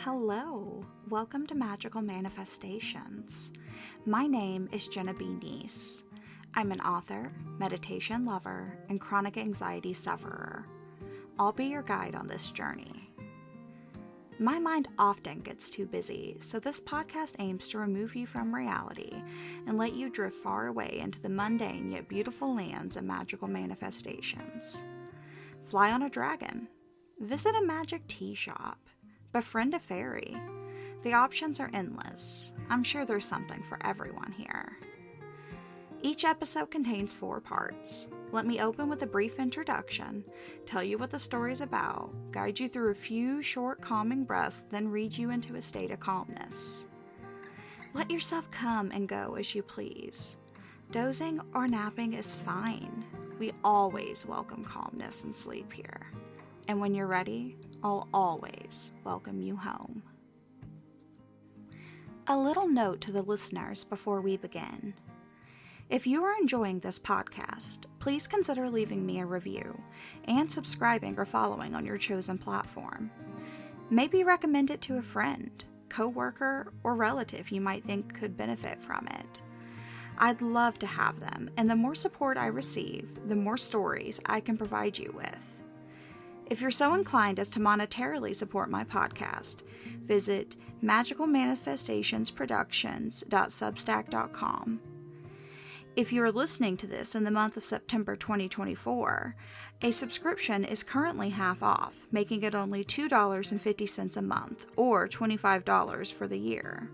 Hello, welcome to Magical Manifestations. My name is Jenna B. Neece. I'm an author, meditation lover, and chronic anxiety sufferer. I'll be your guide on this journey. My mind often gets too busy, so this podcast aims to remove you from reality and let you drift far away into the mundane yet beautiful lands of magical manifestations. Fly on a dragon, visit a magic tea shop, befriend a fairy. The options are endless. I'm sure there's something for everyone here. Each episode contains 4 parts. Let me open with a brief introduction, tell you what the story's about, guide you through a few short calming breaths, then read you into a state of calmness. Let yourself come and go as you please. Dozing or napping is fine. We always welcome calmness and sleep here. And when you're ready, I'll always welcome you home. A little note to the listeners before we begin. If you are enjoying this podcast, please consider leaving me a review and subscribing or following on your chosen platform. Maybe recommend it to a friend, coworker, or relative you might think could benefit from it. I'd love to have them, and the more support I receive, the more stories I can provide you with. If you're so inclined as to monetarily support my podcast, visit magicalmanifestationsproductions.substack.com. If you are listening to this in the month of September 2024, a subscription is currently half off, making it only $2.50 a month, or $25 for the year.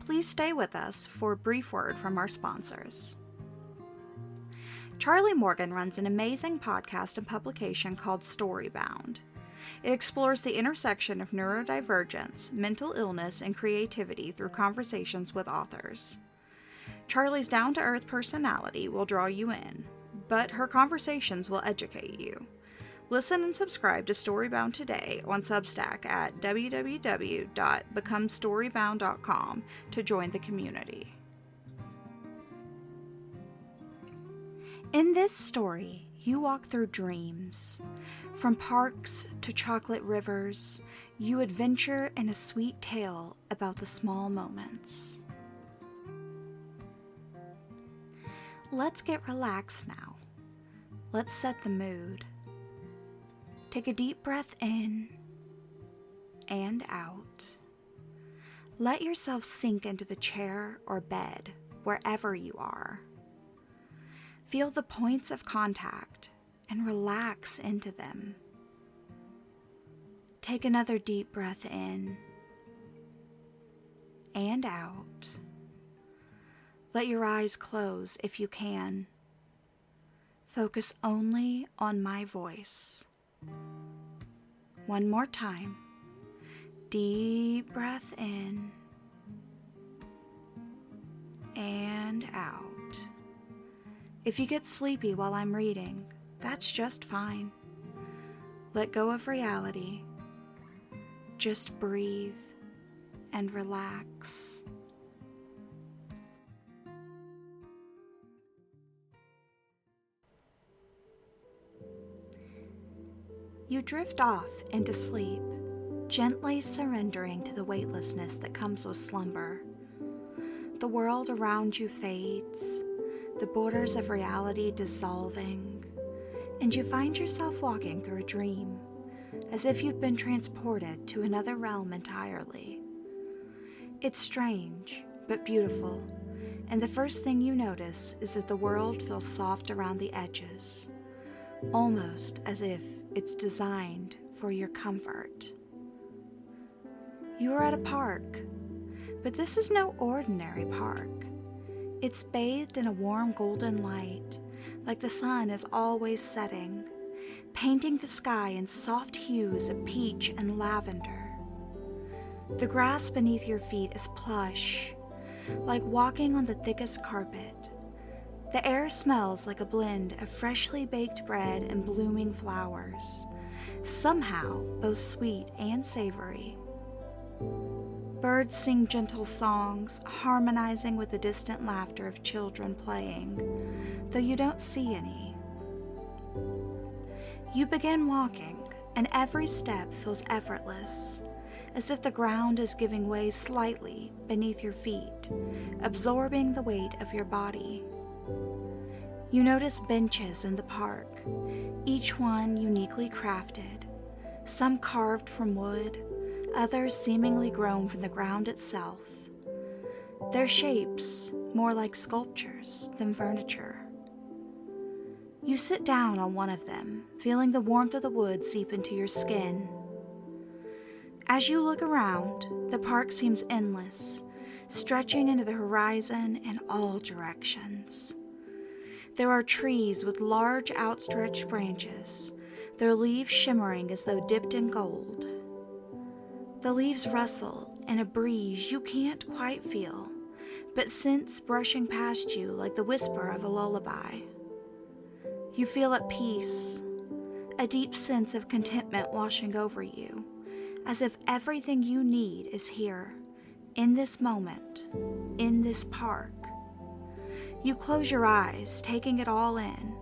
Please stay with us for a brief word from our sponsors. Charlie Morgan runs an amazing podcast and publication called Storybound. It explores the intersection of neurodivergence, mental illness, and creativity through conversations with authors. Charlie's down-to-earth personality will draw you in, but her conversations will educate you. Listen and subscribe to Storybound today on Substack at www.becomestorybound.com to join the community. In this story, you walk through dreams. From parks to chocolate rivers, you adventure in a sweet tale about the small moments. Let's get relaxed now. Let's set the mood. Take a deep breath in and out. Let yourself sink into the chair or bed, wherever you are. Feel the points of contact and relax into them. Take another deep breath in and out. Let your eyes close if you can. Focus only on my voice. One more time. Deep breath in and out. If you get sleepy while I'm reading, that's just fine. Let go of reality. Just breathe and relax. You drift off into sleep, gently surrendering to the weightlessness that comes with slumber. The world around you fades, the borders of reality dissolving, and you find yourself walking through a dream, as if you've been transported to another realm entirely. It's strange, but beautiful, and the first thing you notice is that the world feels soft around the edges, almost as if it's designed for your comfort. You are at a park, but this is no ordinary park. It's bathed in a warm golden light, like the sun is always setting, painting the sky in soft hues of peach and lavender. The grass beneath your feet is plush, like walking on the thickest carpet. The air smells like a blend of freshly baked bread and blooming flowers, somehow both sweet and savory. Birds sing gentle songs, harmonizing with the distant laughter of children playing, though you don't see any. You begin walking, and every step feels effortless, as if the ground is giving way slightly beneath your feet, absorbing the weight of your body. You notice benches in the park, each one uniquely crafted, some carved from wood, others seemingly grown from the ground itself. Their shapes more like sculptures than furniture. You sit down on one of them, feeling the warmth of the wood seep into your skin. As you look around, the park seems endless, stretching into the horizon in all directions. There are trees with large outstretched branches, their leaves shimmering as though dipped in gold. The leaves rustle in a breeze you can't quite feel, but sense brushing past you like the whisper of a lullaby. You feel at peace, a deep sense of contentment washing over you, as if everything you need is here, in this moment, in this park. You close your eyes, taking it all in,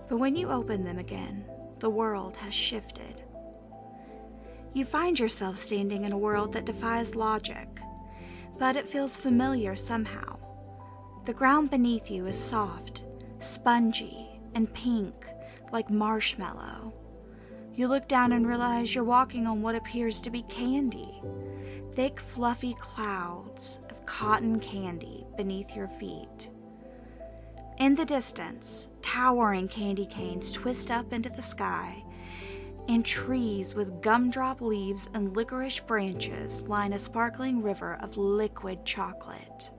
but when you open them again, the world has shifted. You find yourself standing in a world that defies logic, but it feels familiar somehow. The ground beneath you is soft, spongy, and pink, like marshmallow. You look down and realize you're walking on what appears to be candy, thick, fluffy clouds of cotton candy beneath your feet. In the distance, towering candy canes twist up into the sky, and trees with gumdrop leaves and licorice branches line a sparkling river of liquid chocolate.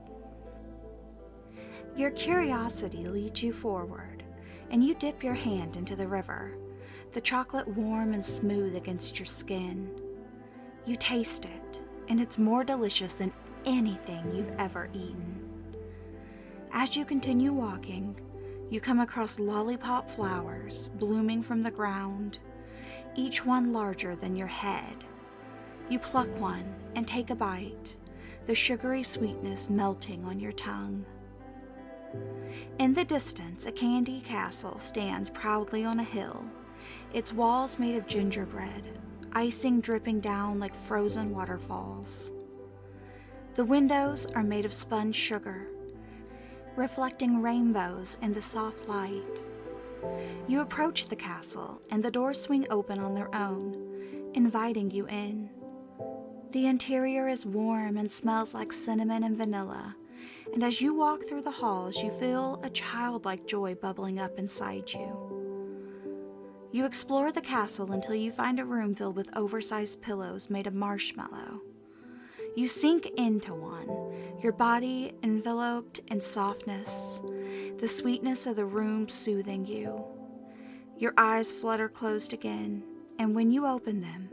Your curiosity leads you forward, and you dip your hand into the river, the chocolate warm and smooth against your skin. You taste it, and it's more delicious than anything you've ever eaten. As you continue walking, you come across lollipop flowers blooming from the ground, each one larger than your head. You pluck one and take a bite, the sugary sweetness melting on your tongue. In the distance, a candy castle stands proudly on a hill, its walls made of gingerbread, icing dripping down like frozen waterfalls. The windows are made of spun sugar, reflecting rainbows in the soft light. You approach the castle, and the doors swing open on their own, inviting you in. The interior is warm and smells like cinnamon and vanilla, and as you walk through the halls, you feel a childlike joy bubbling up inside you. You explore the castle until you find a room filled with oversized pillows made of marshmallow. You sink into one, your body enveloped in softness, the sweetness of the room soothing you. Your eyes flutter closed again, and when you open them,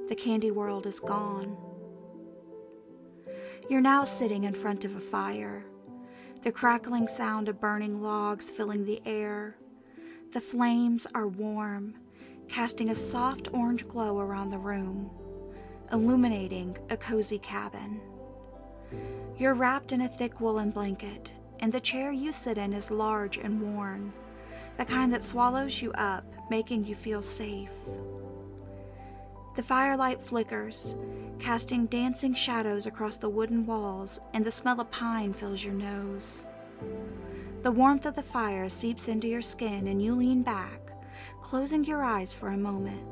the candy world is gone. You're now sitting in front of a fire, the crackling sound of burning logs filling the air. The flames are warm, casting a soft orange glow around the room, illuminating a cozy cabin. You're wrapped in a thick woolen blanket, and the chair you sit in is large and worn, the kind that swallows you up, making you feel safe. The firelight flickers, casting dancing shadows across the wooden walls, and the smell of pine fills your nose. The warmth of the fire seeps into your skin, and you lean back, closing your eyes for a moment,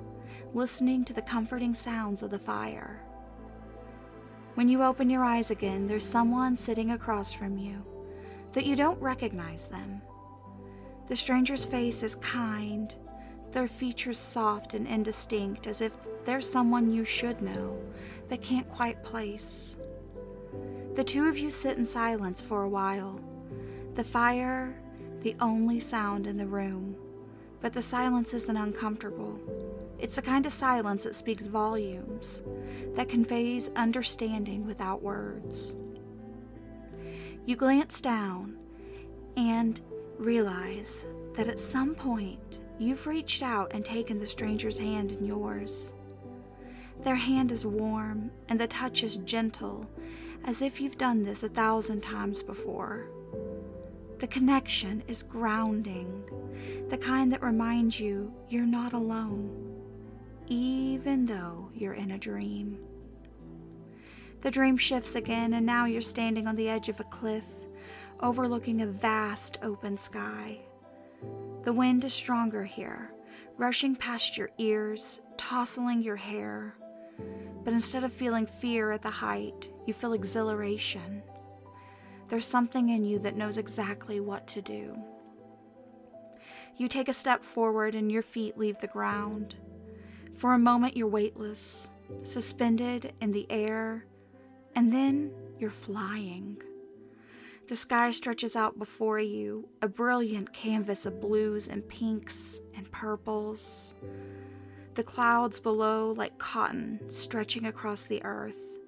listening to the comforting sounds of the fire. When you open your eyes again, there's someone sitting across from you, that you don't recognize them. The stranger's face is kind, their features soft and indistinct, as if they're someone you should know, but can't quite place. The two of you sit in silence for a while, the fire the only sound in the room, but the silence isn't uncomfortable. It's the kind of silence that speaks volumes, that conveys understanding without words. You glance down and realize that at some point you've reached out and taken the stranger's hand in yours. Their hand is warm and the touch is gentle, as if you've done this 1,000 times before. The connection is grounding, the kind that reminds you you're not alone. even though you're in a dream. The dream shifts again, and now you're standing on the edge of a cliff, overlooking a vast open sky. The wind is stronger here, rushing past your ears, tousling your hair. But instead of feeling fear at the height, you feel exhilaration. There's something in you that knows exactly what to do. You take a step forward and your feet leave the ground. For a moment you're weightless, suspended in the air, and then you're flying. The sky stretches out before you, a brilliant canvas of blues and pinks and purples. The clouds below like cotton stretching across the earth.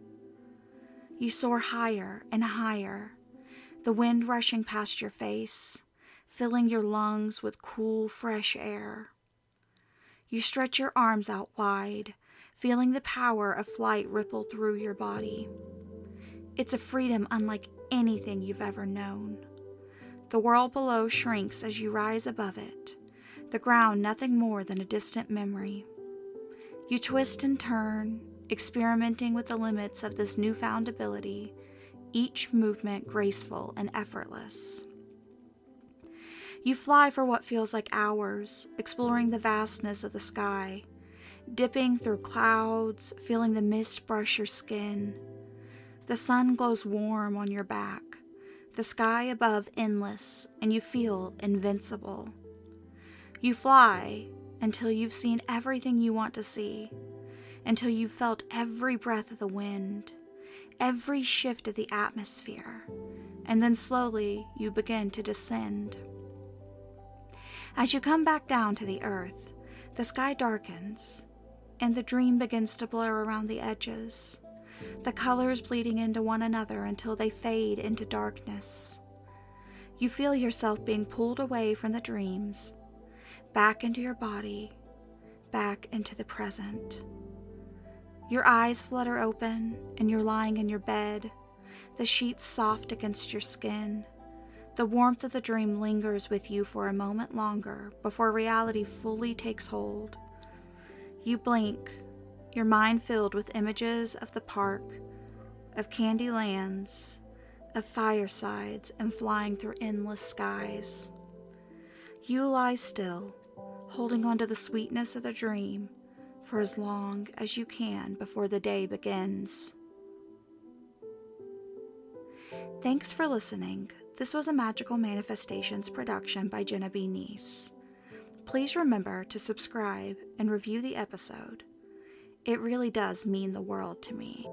You soar higher and higher, the wind rushing past your face, filling your lungs with cool, fresh air. You stretch your arms out wide, feeling the power of flight ripple through your body. It's a freedom unlike anything you've ever known. The world below shrinks as you rise above it, the ground nothing more than a distant memory. You twist and turn, experimenting with the limits of this newfound ability, each movement graceful and effortless. You fly for what feels like hours, exploring the vastness of the sky, dipping through clouds, feeling the mist brush your skin. The sun glows warm on your back, the sky above endless, and you feel invincible. You fly until you've seen everything you want to see, until you've felt every breath of the wind, every shift of the atmosphere, and then slowly you begin to descend. As you come back down to the earth, the sky darkens, and the dream begins to blur around the edges, the colors bleeding into one another until they fade into darkness. You feel yourself being pulled away from the dreams, back into your body, back into the present. Your eyes flutter open, and you're lying in your bed, the sheets soft against your skin. The warmth of the dream lingers with you for a moment longer before reality fully takes hold. You blink, your mind filled with images of the park, of candy lands, of firesides, and flying through endless skies. You lie still, holding on to the sweetness of the dream for as long as you can before the day begins. Thanks for listening. This was a Magical Manifestations production by Jenna B. Neece. Please remember to subscribe and review the episode. It really does mean the world to me.